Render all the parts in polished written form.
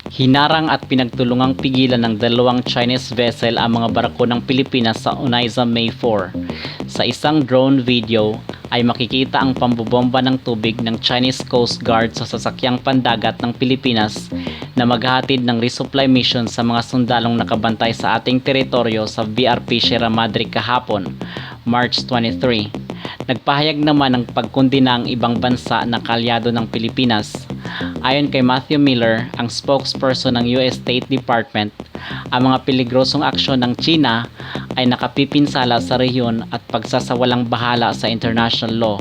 Hinarang at pinagtulungang pigilan ng dalawang Chinese vessel ang mga barko ng Pilipinas sa Onaiza May 4. Sa isang drone video ay makikita ang pambobomba ng tubig ng Chinese Coast Guard sa sasakyang pandagat ng Pilipinas na maghahatid ng resupply mission sa mga sundalong nakabantay sa ating teritoryo sa BRP Sierra Madre kahapon, March 23. Nagpahayag naman ng pagkondena ang ibang bansa na kalyado ng Pilipinas. Ayon kay Matthew Miller, ang spokesperson ng US State Department, ang mga peligrosong aksyon ng China ay nakapipinsala sa rehiyon at pagsasawalang bahala sa international law.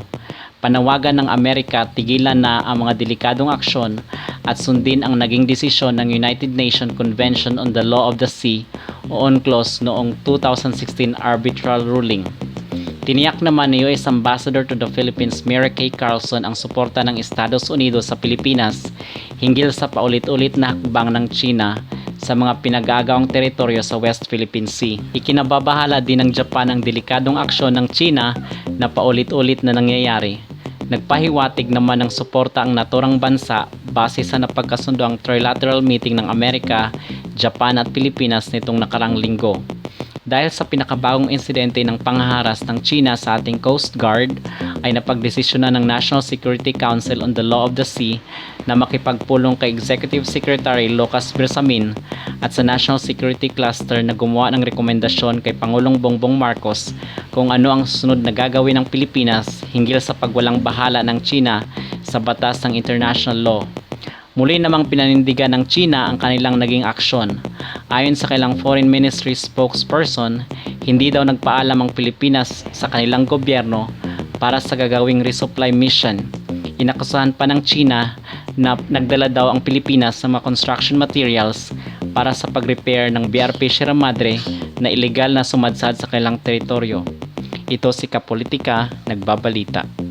Panawagan ng Amerika tigilan na ang mga delikadong aksyon at sundin ang naging desisyon ng United Nations Convention on the Law of the Sea o UNCLOS noong 2016 arbitral ruling. Tiniyak naman ni US Ambassador to the Philippines Mary Kay Carlson ang suporta ng Estados Unidos sa Pilipinas hinggil sa paulit-ulit na hakbang ng China sa mga pinag-aagawang teritoryo sa West Philippine Sea. Ikinababahala din ng Japan ang delikadong aksyon ng China na paulit-ulit na nangyayari. Nagpahiwatig naman ng suporta ang naturang bansa base sa napagkasundo ang trilateral meeting ng Amerika, Japan at Pilipinas nitong nakarang linggo. Dahil sa pinakabagong insidente ng panghaharas ng China sa ating Coast Guard, ay napagdesisyonan ng National Security Council on the Law of the Sea na makipagpulong kay Executive Secretary Lucas Bersamin at sa National Security Cluster na gumawa ng rekomendasyon kay Pangulong Bongbong Marcos kung ano ang susunod na gagawin ng Pilipinas hinggil sa pagwalang bahala ng China sa batas ng international law. Muli namang pinanindigan ng China ang kanilang naging aksyon. Ayon sa kanilang Foreign Ministry spokesperson, hindi daw nagpaalam ang Pilipinas sa kanilang gobyerno para sa gagawing resupply mission. Inakusahan pa ng China na nagdala daw ang Pilipinas sa mga construction materials para sa pag-repair ng BRP Sierra Madre na ilegal na sumadsad sa kanilang teritoryo. Ito si Kapolitika, nagbabalita.